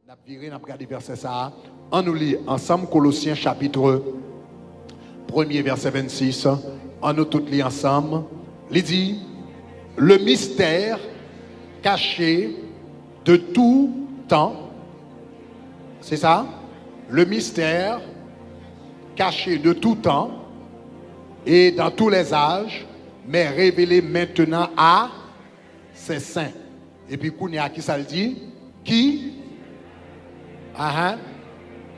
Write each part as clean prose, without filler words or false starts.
On a viré, on a regardé verset ça. On nous lit ensemble Colossiens chapitre 1er verset 26. On nous tous lit ensemble. Il dit, le mystère caché de tout temps. C'est ça? Le mystère caché de tout temps et dans tous les âges, mais révélé maintenant à ses saints. Et puis, Kounia, qui ça le dit? Qui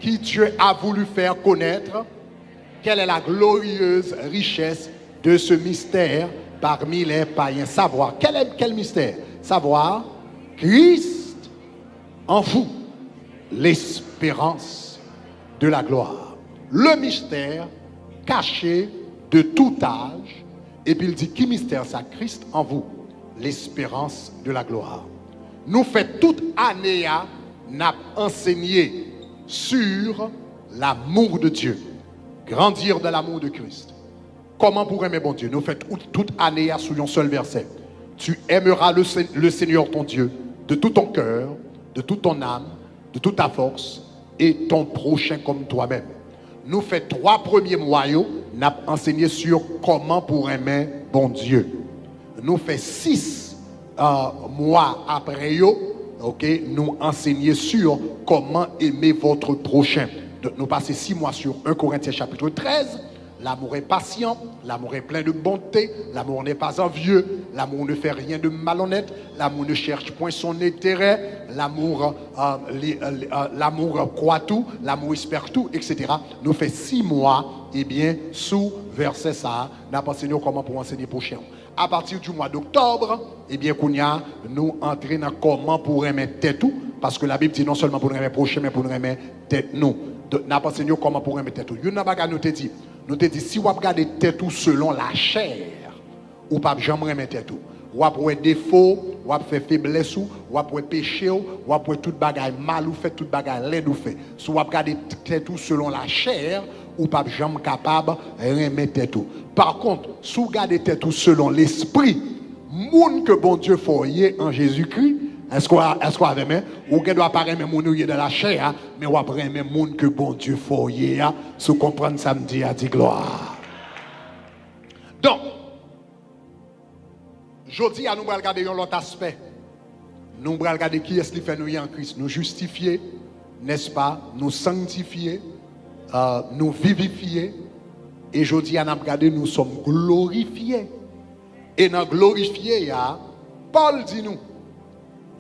Dieu a voulu faire connaître quelle est la glorieuse richesse de ce mystère parmi les païens. Savoir, quel mystère? Savoir, Christ en vous, l'espérance de la gloire. Le mystère caché de tout âge. Et puis il dit, qui mystère ça? Christ en vous, l'espérance de la gloire. Nous fait toute année à n'a enseigné sur l'amour de Dieu. Grandir dans l'amour de Christ. Comment pour aimer bon Dieu? Nous fait toute année à sur un seul verset. Tu aimeras le Seigneur ton Dieu de tout ton cœur, de toute ton âme, de toute ta force et ton prochain comme toi-même. Nous fait 3 premiers mois, n'a enseigné sur comment pour aimer bon Dieu. Nous fait 6 mois après nous enseigner sur comment aimer votre prochain. Nous passons 6 mois sur 1 Corinthiens chapitre 13. L'amour est patient, l'amour est plein de bonté, l'amour n'est pas envieux, l'amour ne fait rien de malhonnête, l'amour ne cherche point son intérêt, l'amour croit tout, l'amour espère tout, etc. Nous fait 6 mois, sous verset ça, nous avons enseigné comment pour enseigner prochain. À partir du mois d'octobre, nous entrons dans comment pour aimer tête tout, parce que la Bible dit non seulement pour nous aimer prochain, mais pour nous aimer tête nous. Nous avons enseigné comment pour aimer tête tout. Nous te dit, si vous regardez tête tout selon la chair, ou pas jamais aimer tête tout. Ou après défaut, ou après faiblesse, ou après péché, ou après toute bagaille mal ou fait, toute bagaille laid ou fait. Si vous regardez tête tout selon la chair, ou pas jamais capable aimer tête tout. Par contre, si vous regardez tête tout selon l'esprit, monde que bon Dieu foyer en Jésus-Christ, est-ce qu'on avait même ou qu'on doit pas aimer mon dans la chair, mais on va aimer monde que bon Dieu foyer, si vous comprenez samedi à dit gloire. Donc, aujourd'hui, nous allons regarder l'autre aspect. Nous allons regarder qui est-ce qui fait nous en Christ. Nous justifier, n'est-ce pas? Nous sanctifier, nous vivifier. Et aujourd'hui, nous allons regarder, nous sommes glorifiés. Et dans glorifier, Paul dit nous,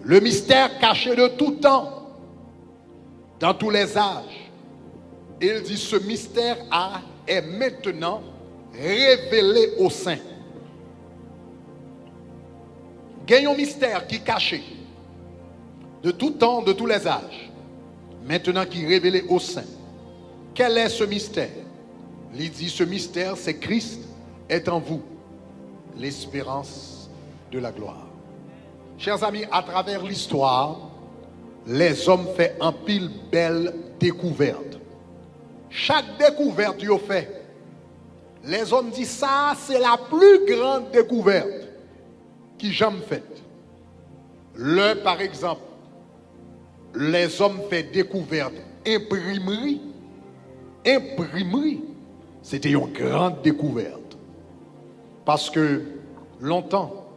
le mystère caché de tout temps, dans tous les âges. Il dit, ce mystère est maintenant révélé aux saints. Il y a un mystère qui est caché de tout temps, de tous les âges, maintenant qui est révélé aux saints. Quel est ce mystère? Il dit, ce mystère, c'est Christ est en vous, l'espérance de la gloire. Chers amis, à travers l'histoire, les hommes font un pile belle découverte. Chaque découverte qu'ils fait, les hommes disent ça, c'est la plus grande découverte qu'ils jamais faite. Par exemple, les hommes font découverte imprimerie. Imprimerie, c'était une grande découverte. Parce que longtemps,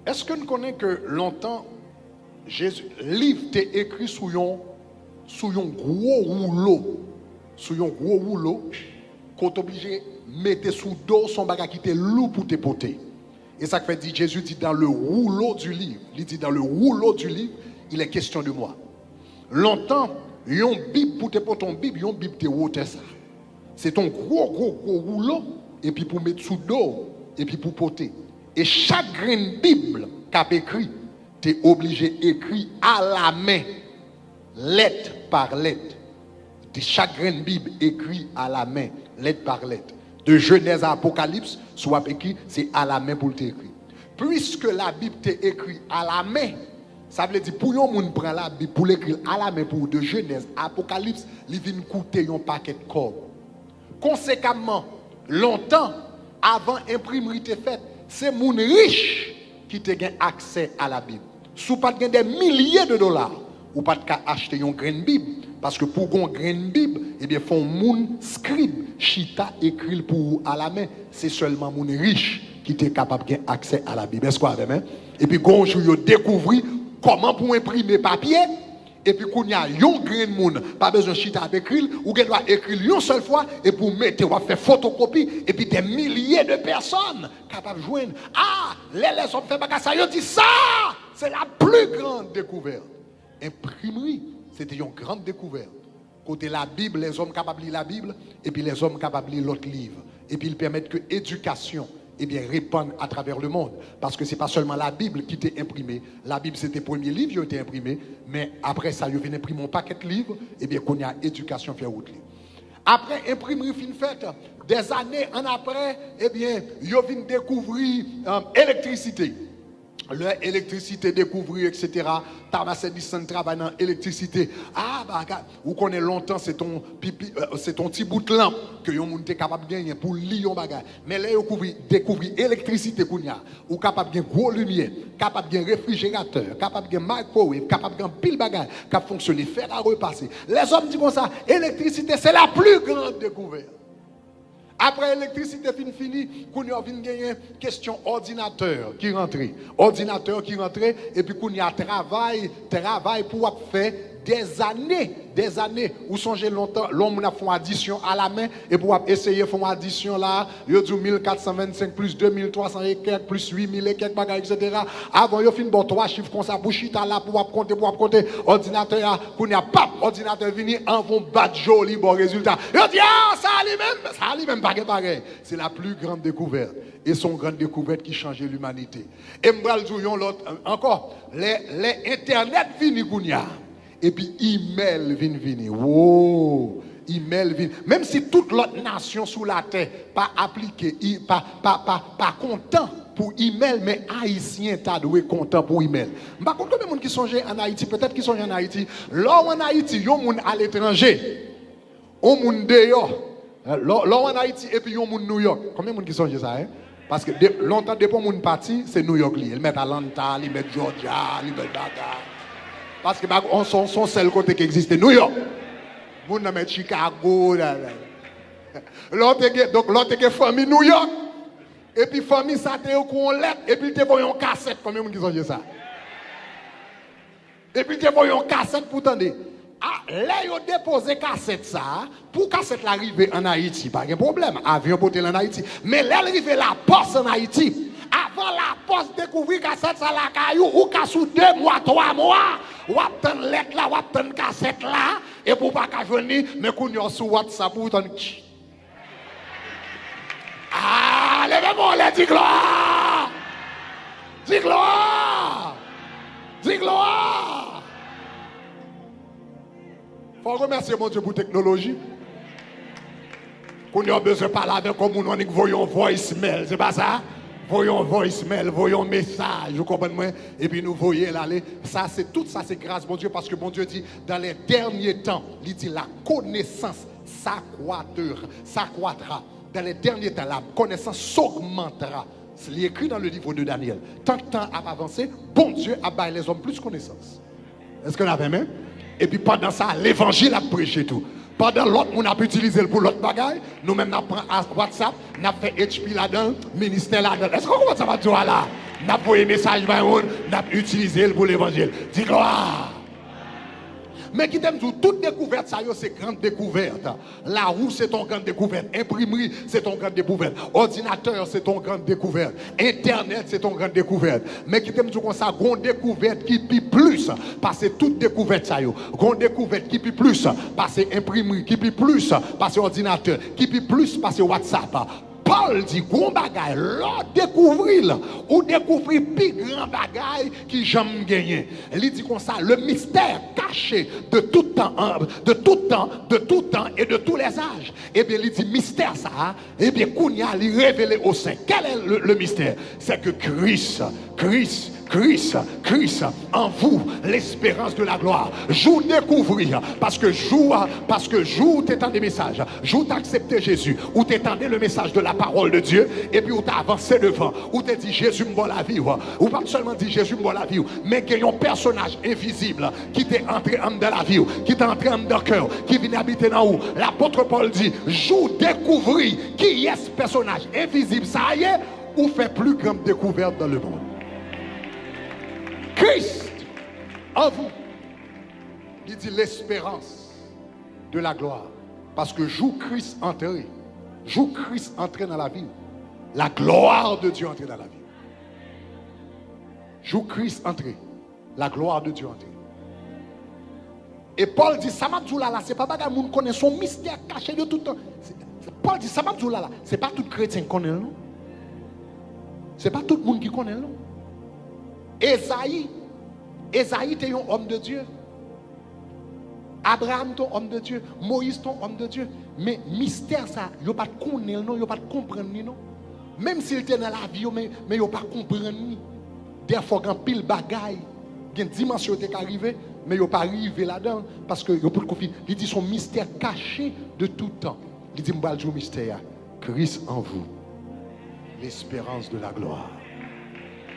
est-ce que nous connaissons que longtemps, Jésus, livre était écrit sur un gros rouleau. Sur un gros rouleau, qu'on est obligé de mettre sous dos son bagage qui était lourd pour te porter. Et ça fait dit, Jésus dit dans le rouleau du livre, il dit dans le rouleau du livre, il est question de moi. Longtemps, yon Bible pour te porter ton Bible, yon Bible te wote ça. C'est ton gros rouleau, et puis pour mettre sous dos, et puis pour porter. Et chaque graine Bible qu'a écrit, tu es obligé d'écrire à la main, lettre par lettre. De chaque graine Bible écrit à la main, lettre par lettre. De Genèse à Apocalypse, soit écrit, c'est à la main pour t'écrire. Puisque la Bible t'est écrite à la main, ça veut dire pour yon moun prend la Bible pour l'écrire à la main pour de Genèse à Apocalypse, il vient coûter un paquet de corps. Conséquemment, longtemps avant l'imprimerie était faite, c'est moun riche qui te gagne accès à la Bible. Si vous pas des milliers de dollars, ou pas acheter une grande Bible. Parce que pour une grande Bible, eh bien, font moun scribe, chita écrit pour à la main. C'est seulement moun riche qui est capable d'avoir accès à la Bible. Est-ce qu'on a même? Et puis, quand vous découvrez comment pour imprimer papier, et puis, quand il y a un grand monde, pas besoin de chita écrire, ou qu'il doit écrire une seule fois, et pour mettre, ou faire photocopie, et puis des milliers de personnes capables de joindre. Ah, les hommes font bagage ça, ils disent ça, c'est la plus grande découverte. Imprimerie, c'était une grande découverte. Côté la Bible, les hommes capables de lire la Bible, et puis les hommes capables de lire l'autre livre. Et puis ils permettent que l'éducation répande à travers le monde. Parce que ce n'est pas seulement la Bible qui était imprimée. La Bible, c'était le premier livre qui a été imprimé. Mais après ça, ils viennent imprimer un paquet de livres, et bien qu'on y a éducation faire autre livre. Après imprimerie fin faite, des années en après, eh bien, ils viennent découvrir l'électricité. L'électricité découvrir, etc. Thomas Edison travaille dans l'électricité. Ah, bah, vous connaissez longtemps, c'est ton petit bout de lampe que vous êtes capable de gagner pour lire un bagage. Mais là, vous découvrez l'électricité qu'on y a. Vous êtes capable de gagner gros lumière, capable de gagner réfrigérateur, capable de gagner microwave, capable de gagner pile bagage, capable de fonctionner, faire à repasser. Les hommes disent comme ça, l'électricité, c'est la plus grande découverte. Après l'électricité fini, qu'on y a gagner question ordinateur qui rentre. Ordinateur qui rentre, et puis qu'on y a travail pour faire des années. Vous songez longtemps, l'homme a fait une addition à la main, et pour essayer de faire une addition là, il y a 1425 plus 2300 et quelques, plus 8000 et quelques bagages, etc. Avant, il y a fini bon 3 chiffres comme ça, pour chita là, pour compter, ordinateur, qu'on y a pas, ordinateur vini, en vont battre joli, bon résultat. Il dit, ah, ça allait même, pareil. C'est la plus grande découverte. Et son grande découverte qui changeait l'humanité. Et m'bral jouyon l'autre, encore, les Internet vini kounya. Et puis, email vini. Wow! Email vini. Même si toute l'autre nation sous la terre pas appliqué, pas content pour email, mais haïtien t'a doué content pour email. Par contre, combien de monde qui songe en Haïti, peut-être qui songe en Haïti, là en Haïti, yon moun à l'étranger, yon moun dehors, là en Haïti, et puis yon moun New York. Combien de monde qui songe ça, hein? Parce que longtemps, depuis moun parti, c'est New York. Ils mettent Atlanta, ils mettent Georgia, ils mettent Dakar. Parce que son seul côté qui existe, New York. Moun nan met Chicago. Donc l'autre est famille New York. Et puis famille ça te yo kon lettre et puis te voyon cassette combien moun qui songe ça. Et puis te voyon cassette pour tande. Ah, là yo déposé cassette ça pour cassette l'arriver en Haïti, pas de problème. Avion porté en Haïti, mais là arrivé la poste en Haïti. Avant la poste découvrir cassette ça la caillou ou ka sous 2 mois 3 mois ou attendre lettre là ou attendre cassette là et pour pas ka venir mais qu'on y sur WhatsApp ou ton ah levez-moi les dis gloire dis gloire faut remercier mon Dieu pour la technologie qu'on a besoin de parler avec comme on voyons voicemail c'est pas ça. Voyons voicemail, voyons message, vous comprenez? Et puis nous voyons l'aller. Ça, c'est tout ça, c'est grâce, mon Dieu, parce que mon Dieu dit, dans les derniers temps, il dit la connaissance s'accroîtra. Dans les derniers temps, la connaissance s'augmentera. C'est écrit dans le livre de Daniel. Tant que le temps a avancé, bon Dieu a baillé les hommes plus de connaissance. Est-ce qu'on a même? Et puis pendant ça, l'évangile a prêché tout. Pendant l'autre, on a pu utiliser pour l'autre bagaille. Nous-mêmes, nous avons WhatsApp, nous avons fait HP là-dedans, ministère là-dedans. Est-ce qu'on commence ça va dire là? Nous avons envoyé un message, nous avons utilisé pour l'évangile. Dis gloire. Mais qui t'aime tout, toute découverte, ça y est, c'est grande découverte. La roue, c'est ton grande découverte. Imprimerie, c'est ton grande découverte. Ordinateur, c'est ton grande découverte. Internet, c'est ton grande découverte. Mais qui t'aime tout comme ça, grande découverte qui plie plus, parce que toute découverte, ça y est. Grande découverte qui plie plus, parce que imprimerie, qui plie plus, parce que ordinateur, qui plie plus, parce que WhatsApp. Paul dit, grand bagay, l'on découvrir, ou découvrir plus grand bagay qui jamais gagné. Il dit comme ça, le mystère caché de tout temps, et de tous les âges. Eh bien, il dit, mystère ça, eh bien, Kounia, il révélé au sein. Quel est le mystère? C'est que Christ Christ en vous, l'espérance de la gloire. Joue découvrir, parce que joue t'étendais des messages, joue t'accepter Jésus, ou t'étendais le message de la parole de Dieu, et puis ou t'as avancé devant, ou t'as dit Jésus me la vie, ou pas seulement dit Jésus me la vie, mais qu'il y a un personnage invisible qui t'est entré dans la vie, qui t'est entré dans le cœur, qui vient habiter dans où. L'apôtre Paul dit, joue découvrir qui est ce personnage invisible, ça y est, ou fait plus grande découverte dans le monde. Christ en vous, il dit l'espérance de la gloire. Parce que joue Christ entré dans la vie, la gloire de Dieu entrée dans la vie. Joue Christ entré, la gloire de Dieu entrée. Et Paul dit, ça m'a dit là, c'est pas bagarre, moun connaît son mystère caché de tout temps. Paul dit, ça m'a dit là, c'est pas tout chrétien qui connaît, non? C'est pas tout le monde qui connaît, non? Esaïe était un homme de Dieu. Abraham ton homme de Dieu. Moïse ton homme de Dieu. Mais mystère ça, il n'y a pas de connaître, non, il n'y a pas de comprendre, non. Même s'il était dans la vie, mais il n'y a pas de comprendre. Des fois, il y a pile bagaille, il y a une dimension qui est arrivée, mais il n'y a pas arrivé là-dedans. Parce que il dit son mystère caché de tout temps. Il dit, je vais mystère. Christ en vous, l'espérance de la gloire.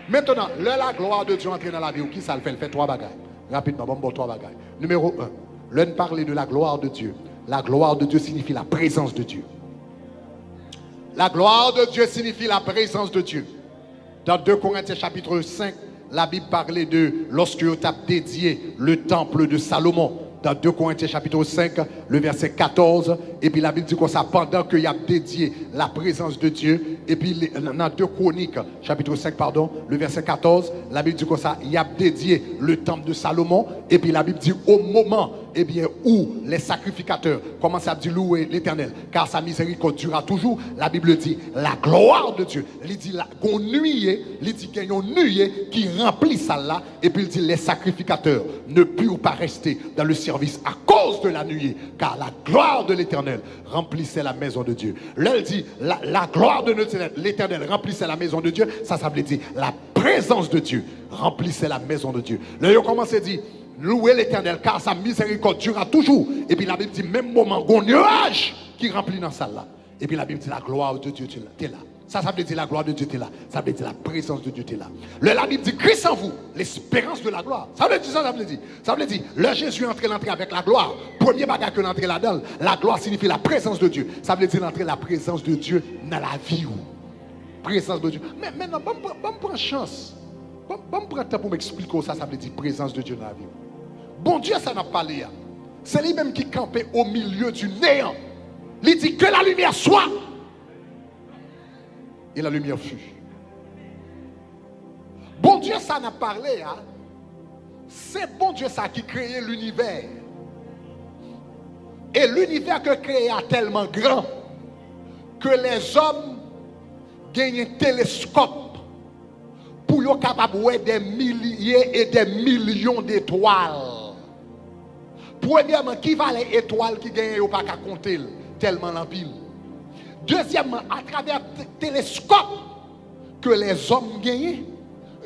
Maintenant, la gloire de Dieu entre dans la vie, qui ça le fait? Il fait trois bagailles. Rapidement, bon, trois bagailles. Numéro 1, l'un parler de la gloire de Dieu. La gloire de Dieu signifie la présence de Dieu. La gloire de Dieu signifie la présence de Dieu. Dans 2 Corinthiens chapitre 5, la Bible parlait de lorsque tu as dédié le temple de Salomon. Dans 2 Corinthiens chapitre 5, le verset 14, et puis la Bible dit comme ça, pendant qu'il a dédié la présence de Dieu, et puis dans 2 Chroniques, chapitre 5, pardon, le verset 14, la Bible dit comme ça, il a dédié le temple de Salomon, et puis la Bible dit au moment, eh bien, où les sacrificateurs commencent à dire louer l'Éternel, car sa miséricorde durera toujours, la Bible dit, la gloire de Dieu, il dit qu'on nuée, il dit qu'il y a une nuée qui remplit ça là, et puis il dit les sacrificateurs ne purent pas rester dans le ciel à cause de la nuée, car la gloire de l'Éternel remplissait la maison de Dieu. Là, il dit, la gloire de l'Éternel remplissait la maison de Dieu, ça veut dire la présence de Dieu remplissait la maison de Dieu. Là, il commence à dire, louez l'Éternel, car sa miséricorde durera toujours. Et puis la Bible dit, même moment, il y a un nuage qui remplit dans ça là. Et puis la Bible dit, la gloire de Dieu, tu es là. Ça veut dire la gloire de Dieu est là. Ça veut dire la présence de Dieu est là. La Bible dit Christ en vous, l'espérance de la gloire. Ça veut dire ça, veut dire. Ça veut dire, le Jésus entré avec la gloire. Premier bagage que l'entrée là-dedans, la gloire signifie la présence de Dieu. Ça veut dire l'entrée la présence de Dieu dans la vie. Présence de Dieu. Mais maintenant, je prends chance. Je prends temps pour m'expliquer ça veut dire présence de Dieu dans la vie. Bon Dieu, ça n'a pas l'air. C'est lui-même qui campait au milieu du néant. Il dit que la lumière soit. Et la lumière fut. Bon Dieu, ça n'a parlé. Hein? C'est bon Dieu, ça qui créé l'univers. Et l'univers que créé a tellement grand que les hommes gagnent un télescope pour être capables de voir des milliers et des millions d'étoiles. Premièrement, qui va les étoiles qui gagnent ou pas qu'à compter tellement l'empile. Deuxièmement, à travers le télescope que les hommes gagnent,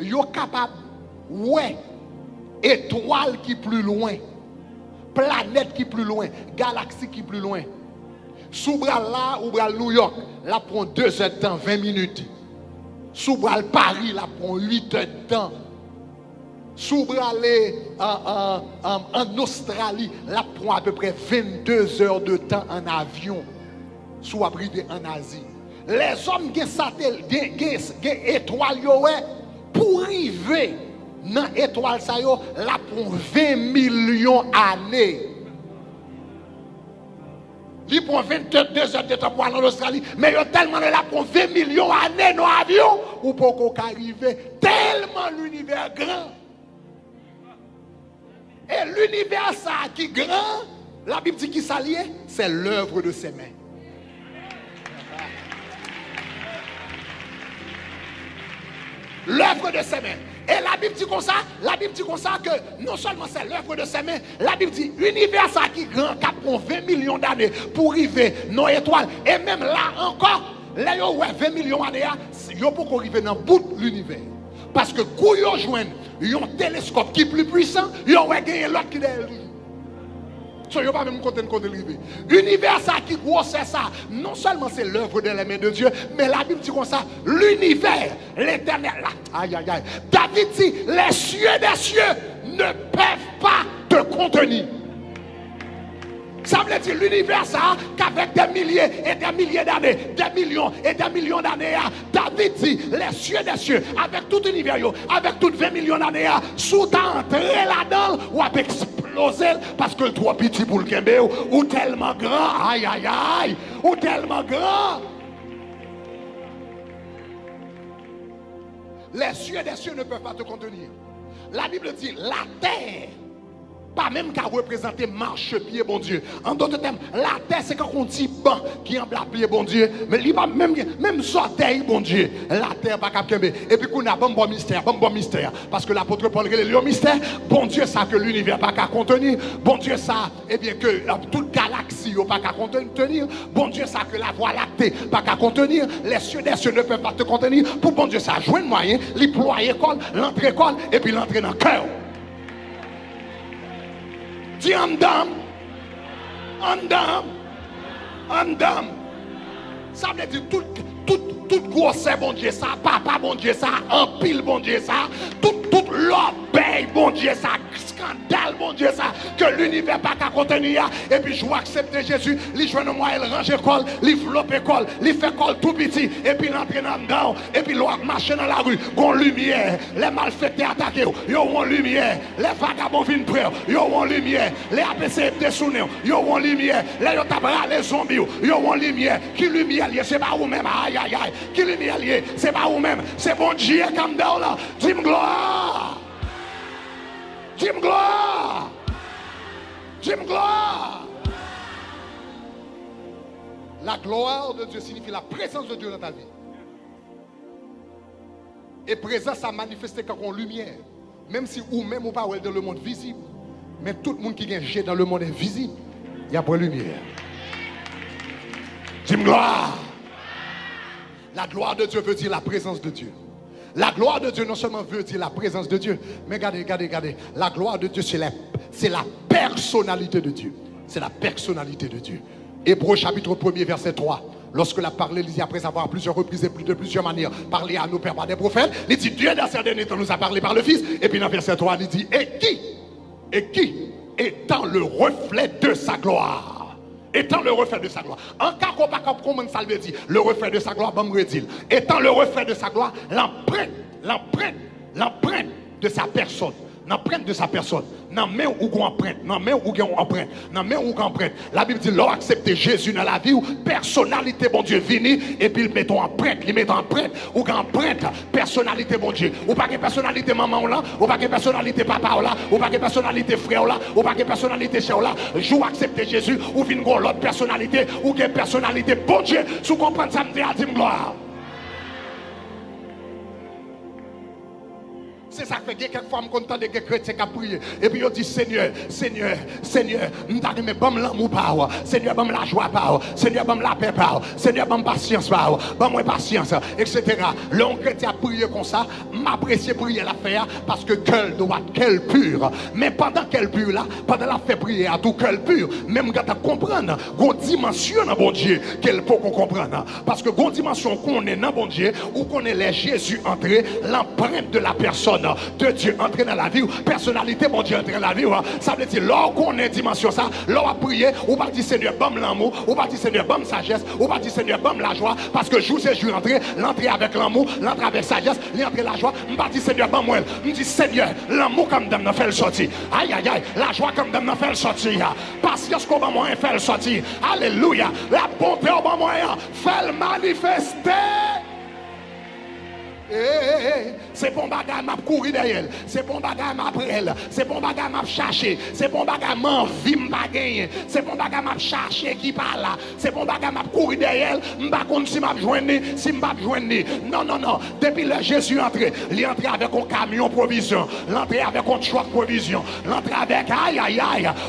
ils sont capables de voir étoiles qui plus loin, planètes qui plus loin, galaxies qui plus loin. Sous bras là ou bras New York, là prend 2 heures de temps, 20 minutes. Sous bras Paris, là prend 8 heures de temps. Sous bras en Australie, là prend à peu près 22 heures de temps en avion. Soit arrivé en Asie. Les hommes qui ont étoiles pour arriver dans l'étoile, là pour 20 millions d'années. Ils prennent 22 heures de temps pour aller en Australie, mais ils ont tellement là pour 20 millions d'années dans l'avion, ou pour qu'on arrive tellement l'univers grand. Et l'univers ça qui est grand, la Bible dit qui s'allie, c'est l'œuvre de ses mains. L'œuvre de ses mains. Et la Bible dit comme ça, que non seulement c'est l'œuvre de ses mains, la Bible dit l'univers ça qui est grand, qui prend 20 millions d'années pour arriver nos étoiles. Et même là encore, là, 20 millions d'années, il n'y a pas qu'on arrive dans le bout de l'univers. Parce que quand ils joignent un télescope qui est plus puissant, ils ont gagné l'autre qui est derrière. So, yo pas même content de l'arrivée. L'univers ça qui grossait ça, non seulement c'est l'œuvre de la main de Dieu, mais la Bible dit comme ça, l'univers, l'éternel. Aïe aïe aïe. David dit, les cieux des cieux ne peuvent pas te contenir. Ça veut dire l'univers ça, qu'avec des milliers et des milliers d'années, des millions et des millions d'années, David dit, les cieux des cieux, avec tout l'univers, avec toutes 20 millions d'années, sous ta entrée là-dedans, ou avec exploser, parce que le trop petit pour le Kembe, ou tellement grand, aïe aïe aïe, ou tellement grand. Les cieux des cieux ne peuvent pas te contenir. La Bible dit, la terre, pas même qu'à représenter marche-pied, bon Dieu. En d'autres termes, la terre, c'est quand on dit banc qui est en pied, bon Dieu. Mais il va même sortir, bon Dieu. La terre, pas capable. Et puis, qu'on a bon mystère. Parce que l'apôtre Paul, le mystère, bon Dieu, ça que l'univers pas qu'à contenir. Bon Dieu, ça, eh bien, que toute galaxie pas qu'à contenir. Bon Dieu, ça que la voie lactée pas qu'à contenir. Les cieux des cieux ne peuvent pas te contenir. Pour bon Dieu, ça joue un moyen, les ployer école, l'entrée école, et puis l'entrée dans le cœur. Dis en dame. Ça veut dire tout grosse bon Dieu ça, papa bon Dieu ça, en pile bon Dieu ça, tout l'obéi bon Dieu ça, scandale bon Dieu ça, que l'univers pas qu'à contenir. Et puis je vais accepter Jésus, il joue moi, il range école, il floppe école, il fait école tout petit, et puis il entre dedans, et puis il marche dans la rue, qu'on lumière, les malfaiteurs attaqués, ils ont lumière, les vagabonds viennent près, ils ont lumière, les APC dessounés, ils ont lumière, les yotabras, les zombies, ils ont lumière, qui lumière lié, c'est pas vous-même, aïe aïe aïe, qui lumière lié, c'est pas vous-même, c'est bon Dieu comme dans là, dis-moi gloire. Dis-moi gloire. Dis-moi gloire. La gloire de Dieu signifie la présence de Dieu dans ta vie. Et présence, ça manifeste quand on lumière. Même si ou même ou pas dans le monde visible. Mais tout le monde qui vient dans le monde invisible, il y a pas de lumière. Dis-moi gloire. La gloire de Dieu veut dire la présence de Dieu. La gloire de Dieu non seulement veut dire la présence de Dieu, mais regardez. La gloire de Dieu, c'est la personnalité de Dieu. C'est la personnalité de Dieu. Hébreux chapitre 1er, verset 3. Lorsque la parole Élisée, après avoir à plusieurs reprises et de plusieurs manières parlé à nos pères par des prophètes, il dit Dieu dans ce dernier temps nous a parlé par le Fils. Et puis dans verset 3, il dit et qui étant le reflet de sa gloire. Étant le reflet de sa gloire. En cas qu'on pas comment ça veut dire, le reflet de sa gloire, bon redil. Étant le reflet de sa gloire, l'empreinte de sa personne. L'empreinte de sa personne. Non mais ou qu'on empreinte, non mais ou qu'on empreinte, non mais ou qu'on empreinte. La Bible dit l'on accepte Jésus dans la vie ou personnalité bon Dieu vini et puis il met en empreinte, il met en empreinte ou qu'on empreinte personnalité bon Dieu. Ou pas que personnalité maman là, ou pas que personnalité papa là, ou pas que personnalité frère là, ou pas que personnalité sœur là. Jou accepter Jésus ou vinn gon l'autre personnalité ou que personnalité bon Dieu. Sous comprendre ça me dit à dire gloire. C'est ça que quelques fois, je suis content de chrétiens qui prier. Et puis, ils disent Seigneur, je me donne l'amour par Seigneur, je me la joie par Seigneur, je me la paix par Seigneur, je me patience par je me patience, etc. L'on chrétien a prié comme ça, m'apprécier prier la faire parce que cœur doit être quel pur. Mais pendant qu'elle pur là, pendant la fait prier à tout cœur pur, même quand tu comprendre, une dimension dans bon Dieu qu'elle faut qu'on comprenne. Parce que une dimension qu'on est dans bon Dieu, ou qu'on est les Jésus entré, l'empreinte de la personne de Dieu entrer dans la vie, personnalité mon Dieu entrer dans la vie, ça veut dire lors qu'on est dimension ça, lors à prier, ou pas dire Seigneur bam l'amour, ou pas dire Seigneur bam sagesse, ou pas dire Seigneur bam la joie, parce que jour c'est jour l'entrer avec l'amour, l'entrer avec sagesse, l'entrer la joie, on pas dire Seigneur bam moi, on dit Seigneur l'amour comme dame n'a fait le sortir, aïe aïe aïe, la joie comme dame n'a fait le sortir, patience comme moi fait le sortir, alléluia, la bonté au bon moyen fait le manifester. C'est bon bagage m'a courir derrière, c'est bon bagage m'a après elle, c'est bon bagage m'a chercher, c'est bon bagage m'a envie m'a gagner, c'est bon bagage m'a chercher qui parle là, c'est bon bagage m'a courir derrière, m'pa compte si m'a joindre, si m'a joindre. Non, depuis le Jésus entré, il est entré avec un camion provision, l'entré avec un truck provision, l'entré avec aïe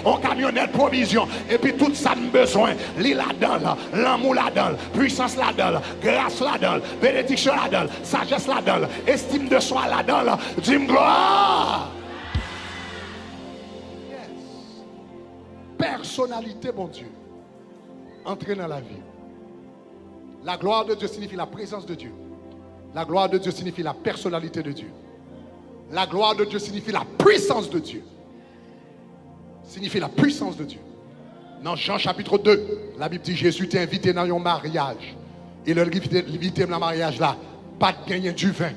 un camionnette provision et puis tout ça nous besoin, li là-dedans, l'amour là-dedans, puissance là-dedans, grâce là-dedans, bénédiction là-dedans, sagesse là-dedans, estime de soi là-dedans, dis gloire. Yes. Personnalité, mon Dieu, entrer dans la vie. La gloire de Dieu signifie la présence de Dieu. La gloire de Dieu signifie la personnalité de Dieu. La gloire de Dieu signifie la puissance de Dieu. Signifie la puissance de Dieu. Dans Jean chapitre 2, la Bible dit Jésus t'a invité dans un mariage. Et le invité dans le mariage là, pas de gagner du vin.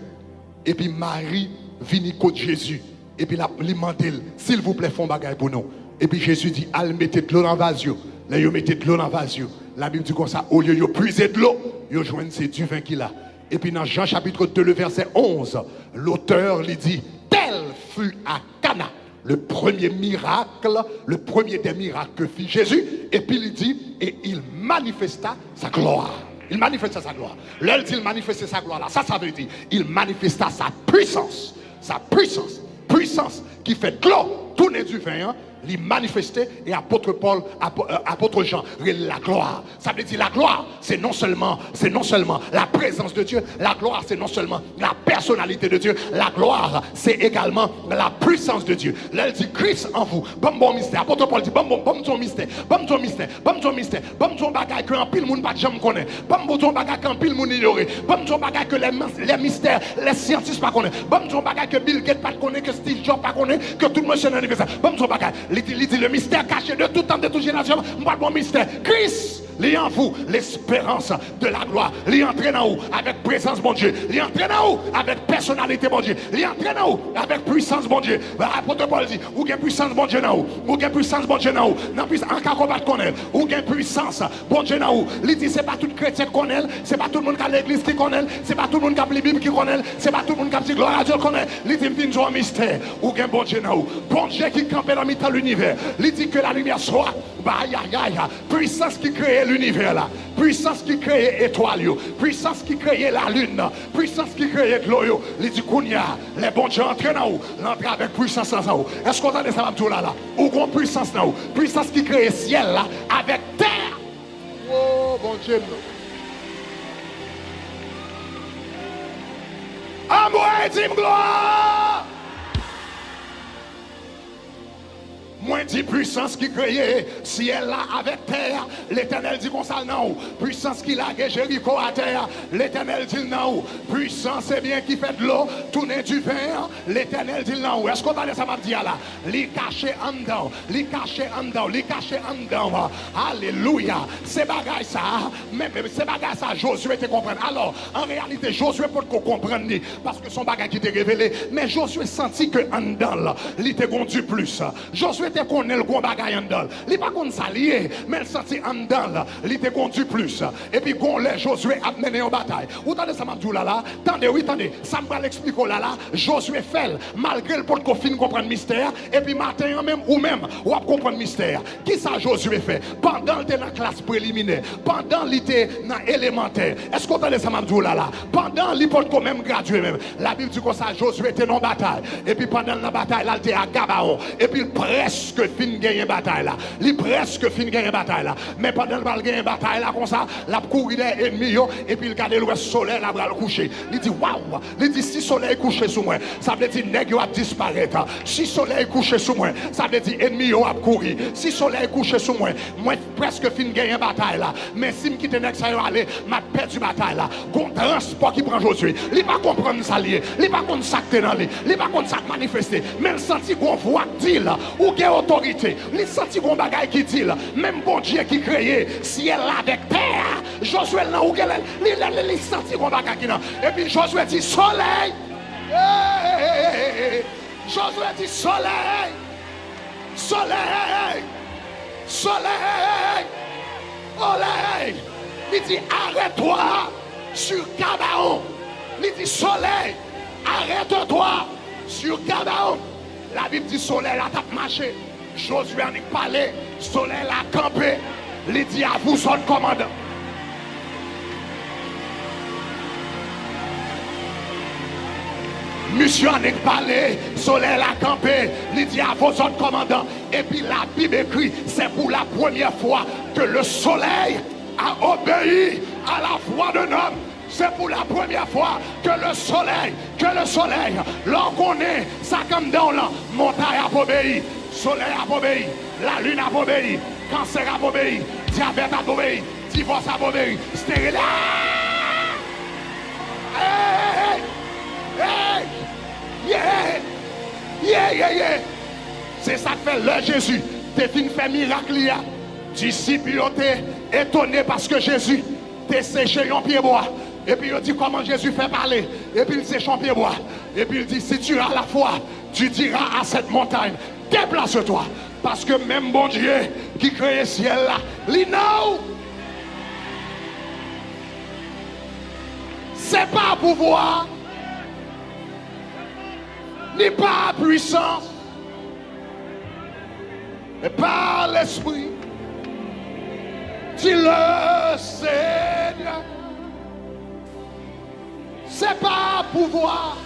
Et puis Marie vient contre Jésus. Et puis il demande, s'il vous plaît, font bagaille pour nous. Et puis Jésus dit, allez mettez de l'eau dans le vasio. Là, vous mettez de l'eau dans le vasio. La Bible dit comme ça, au lieu de puiser de l'eau, vous joignez du vin qu'il a. Et puis dans Jean chapitre 2, le verset 11, l'auteur lui dit, tel fut à Cana le premier miracle, le premier des miracles que fit Jésus. Et puis il dit, et il manifesta sa gloire. Il manifesta sa gloire. Là, il dit, il manifestait sa gloire là. Ça veut dire, il manifesta sa puissance. Sa puissance. Puissance qui fait de l'eau tourner du vin. Hein? Les manifester et apôtre Paul, apôtre Jean, la gloire. Ça veut dire la gloire, c'est non seulement la présence de Dieu, la gloire, c'est non seulement la personnalité de Dieu, la gloire, c'est également la puissance de Dieu. Là, il dit Christ en vous, bon mystère. Apôtre Paul dit bon ton mystère, bon ton mystère, bon ton bagage que en pile monde pas jamais connaît, bon ton bagage qu'en pile monde ignoré, bon ton bagage que les mystères, les scientifiques pas connaissent, bon ton bagage que Bill Gates pas connaît, que Steve Jobs pas connaît, que tout le monde s'en anniversaire, bon ton bagage. Il dit le mystère caché de tout temps, de toute génération. Moi, bon mystère. Christ, il en vous l'espérance de la gloire. Il entraîne en vous avec présence, mon Dieu. Il entraîne en vous avec personnalité, mon Dieu. Il entraîne en vous avec puissance, mon Dieu. L'apôtre Paul dit, ou gain puissance, mon Dieu, dans vous. Ou gain puissance, mon Dieu, dans vous. En cas qu'on va te connaître. Ou gain puissance, mon Dieu, dans vous. Il dit, c'est pas tout chrétien qui connaît. C'est pas tout le monde qui a l'église qui connaît. C'est pas tout le monde qui a la Bible qui connaît. C'est pas tout le monde qui a dit gloire à Dieu qui connaît. Il dit, il un mystère. Ou gain bon Dieu, dans vous. Bon Dieu qui campe dans le l'univers. Il dit que la lumière soit. Puissance qui crée l'univers là. Puissance qui crée l'étoile. Puissance qui crée la lune. Puissance qui crée l'eau. Il dit qu'on y a. Les bons dieux entrent dans vous. L'entrée avec puissance dans vous. Est-ce qu'on a des ça tout là? Ou qu'on puissance dans vous. Puissance qui crée le ciel là. Avec terre. Oh bon Dieu. Amour et dit gloire. Moins dit puissance qui crée ciel là avec terre. L'Éternel dit comme ça non. Puissance qui l'a Jéricho à terre. L'Éternel dit non. Puissance c'est bien qui fait de l'eau tourner du vin. L'Éternel dit non. Est-ce qu'on va ça m'a dit là? Li caché en dedans. Li caché en dedans. Li caché en dedans. Alléluia. C'est bagaille ça. Même c'est bagaille ça. Josué te comprendre. Alors en réalité Josué pour qu'on comprenne parce que son bagage qui était révélé. Mais Josué sentit que en dedans là, il était conduit plus. Josué te connaît le gros bagage en dedans. Il pas qu'on s'allier, mais il sentit en dedans, il te conduit plus. Et puis qu'on les Josué a mené en bataille. Ou tendez ça m'a dit là, tendez, oui, tendez, ça me l'explique là, Josué fait, malgré le pot qu'on finit comprendre mystère, et puis matin même, ou même, ou à comprendre mystère. Qui ça Josué fait? Pendant qu'il était dans la classe préliminaire, pendant qu'il était dans l'élémentaire, est-ce qu'on tendez ça m'a dit là, pendant qu'il peut quand même gradué même, la Bible dit que ça, Josué était dans la bataille, et puis pendant la bataille, là, il était à Gabaon, et puis presque fin gagner bataille là. Il presque fin gagner bataille là. Mais pendant le gagner bataille là comme ça, la courir des ennemis et puis il regarde le soleil là va le coucher. Il dit waouh, il dit si soleil couché sur moi, ça veut dire nèg va disparaître. Si soleil couché sur moi, ça veut dire ennemi va courir. Si soleil couché sur moi, moi presque fin gagner bataille là. Mais si me quitte nèg ça va aller, m'a perdu bataille là. Gon transport qui prend Josué. Il pas comprendre ça lié. Il pas comprendre ça dans lui. Il pas comprendre ça manifester. Mais il sentit qu'on voit dire là ou autorité, il sentit qu'on bagaille qui dit là, même bon Dieu qui créé ciel avec terre, Josué là où il sentit qu'on bagaille qui là, et puis Josué dit soleil, Josué dit soleil, soleil, soleil, soleil, il dit arrête-toi sur Gabaon, il dit soleil, arrête-toi sur Gabaon. La Bible dit soleil a tape marché. Josué en a parlé. Soleil a campé. Il dit à vous son commandant. Monsieur en a parlé. Soleil a campé. Il dit à vous son commandant. Et puis la Bible écrit, c'est pour la première fois que le soleil a obéi à la voix d'un homme. C'est pour la première fois que le soleil, lorsqu'on est, ça comme dans la montagne a obéi, soleil a obéi, la lune a obéi, cancer a obéi, diabète a obéi, divorce a obéi, stérile. C'est ça que fait le Jésus. T'es fin fait miracle. Disciples étaient étonnés parce que Jésus t'es séché un pied bois. Et puis il dit comment Jésus fait parler. Et puis il séche un pied bois. Et puis il dit si tu as la foi, tu diras à cette montagne, déplace-toi. Parce que même bon Dieu qui crée le ciel là, l'inau. C'est pas pouvoir, ni pas puissance, mais par l'Esprit. Dis le Seigneur. C'est pas pouvoir,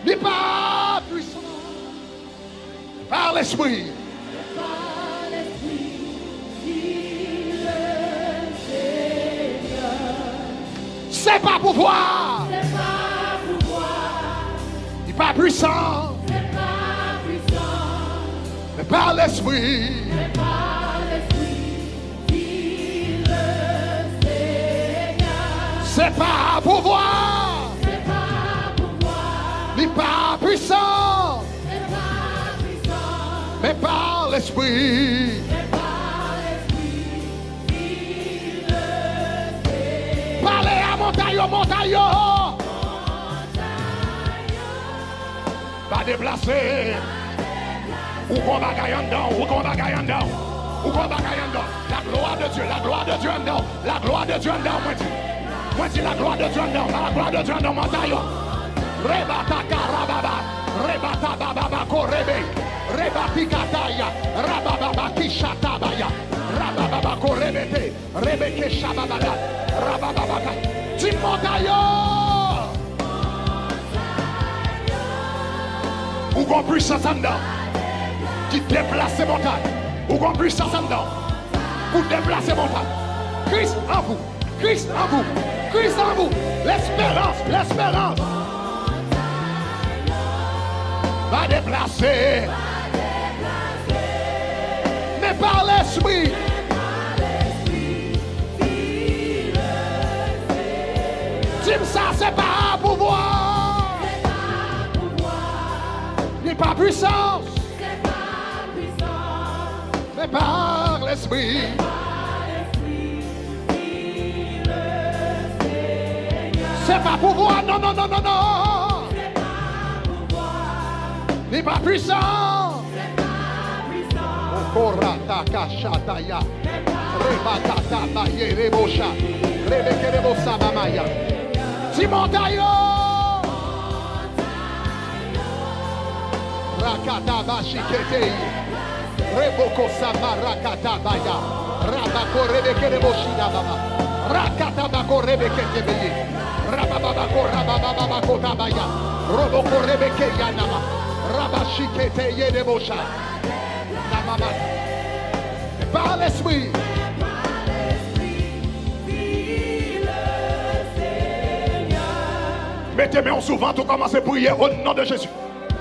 ni pas puissance, par l'Esprit. Par l'Esprit, dis le Seigneur. C'est pas pouvoir, C'est pas pouvoir, ni pas puissance, c'est pas puissant, mais par l'Esprit. c'est par l'Esprit, dis le Seigneur. C'est pas pouvoir, C'est pas pouvoir, ni pas puissance, c'est pas puissant, mais par l'Esprit. c'est par l'Esprit, dis le Seigneur. Parlez à montagne, montagne. Pas déplacer. Ou qu'on bagaille en dedans, ou qu'on bagaille en dedans. Ou qu'on bagaille en dedans. La gloire de Dieu en dedans. La gloire de Dieu en dedans, moi dis. Moi dis la gloire de Dieu en dedans. La gloire de Dieu en dedans, montagne. Rebata karababa. Rebata bababa korebe. Rebati kataya. Rabababa kishatabaya. Rabababa korebete. Rebeke shababada. Rabababa. Dis montagne. Ou qu'on puissance en dedans. Qui déplace ces montagnes. Ou qu'on puissance en dedans. Pour déplacer montagne. Christ en vous. Christ en vous. Christ en vous. L'espérance. L'espérance. Va déplacer. Mais par l'Esprit. Dis ça, c'est pas pouvoir. C'est pas pouvoir, Ni pas puissance. c'est pas puissant, Mais par l'Esprit. par l'Esprit, dis le Seigneur. C'est pas pouvoir. Non, non, non, non, non. C'est pas pouvoir, Ni pas puissance. c'est pas puissant, Korata kashataya. c'est pas Rebakata baye rebosha. Rebeke rebosa mamaya. Timontayo. Rakata bashikete. Reboko sama rakata baya. Rabako rebeke reboshina baba. Rakata bako rebeke tebeye. Rababako rababako tabaya. Roboko rebeke yanama. Rabashikete yerebosha. Namama. Par l'Esprit. Mettez-moi en souvent, tout commencez à prier au nom de Jésus.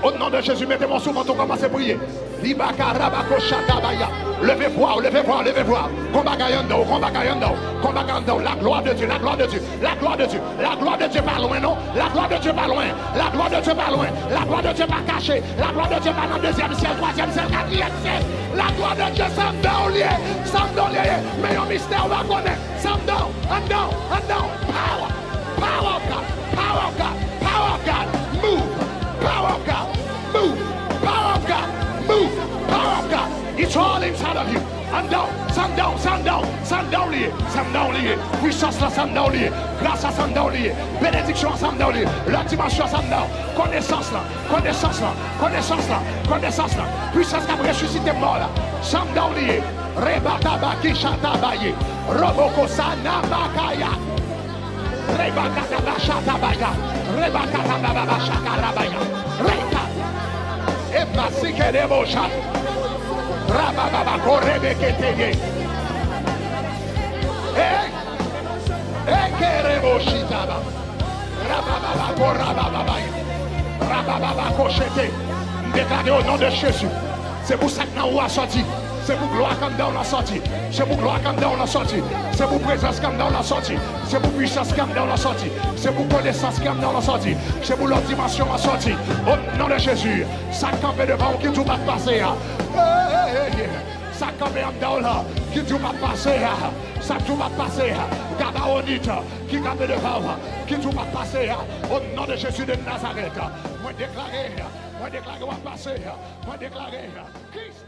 Au nom de Jésus, mettez-moi en souvent, tout commencez à prier. Libaka rabako shatabaya. Levez-vous, levez-vous, levez-vous. Combat gagnando, combat gagnando, combat gagnando. La gloire de Dieu, la gloire de Dieu, la gloire de Dieu. La gloire de Dieu pas loin, non? La gloire de Dieu pas loin. La gloire de Dieu pas loin. La gloire de Dieu pas cachée. La gloire de Dieu pas dans le deuxième ciel, troisième ciel, quatrième ciel. La gloire de Dieu, ça me donne lié. Ça me donne lié. Mais un mystère, on va connaître. Ça me donne, and down, and down. Power, power of God, power of God, power of God. Move, power of God. Move, power of God. Move, power of God. It's all inside of you. And down, stand down, stand down, stand down lié, stand down lié. Puissance là, stand down lié. Grâce à stand down lié. Bénédiction, stand down lié. La dimension, stand down. Connaissance là, connaissance là, connaissance là, connaissance là. Puissance qui a ressuscité mort là. Stand down lié. Rebata kishata baye. Roboko sana makaya. Rebata bashata baya. Rebata baba shakara baya. Reka. Ebasike debosha. Rababa korebeketeye. Hey! Hey! Kerebo shitaba. Rabababa korabababa. Rabababa kochete. Déclaré au nom de Jésus. C'est pour ça que nous avons sorti. C'est pour gloire comme dans la sortie. C'est pour gloire comme dans la sortie. C'est pour présence comme dans la sortie. C'est pour puissance comme dans la sortie. C'est pour connaissance comme dans la sortie. C'est pour l'autre dimension en sortie. Au nom de Jésus. Ça campe devant qui tout va passer. Ça campe en dedans là. Qui tout va passer. Ça tout va passer. Gabaonite qui campe devant. Qui tout va passer. Au nom de Jésus de Nazareth. Moi déclarer. Moi déclarer va passer. Moi déclarer. Christ.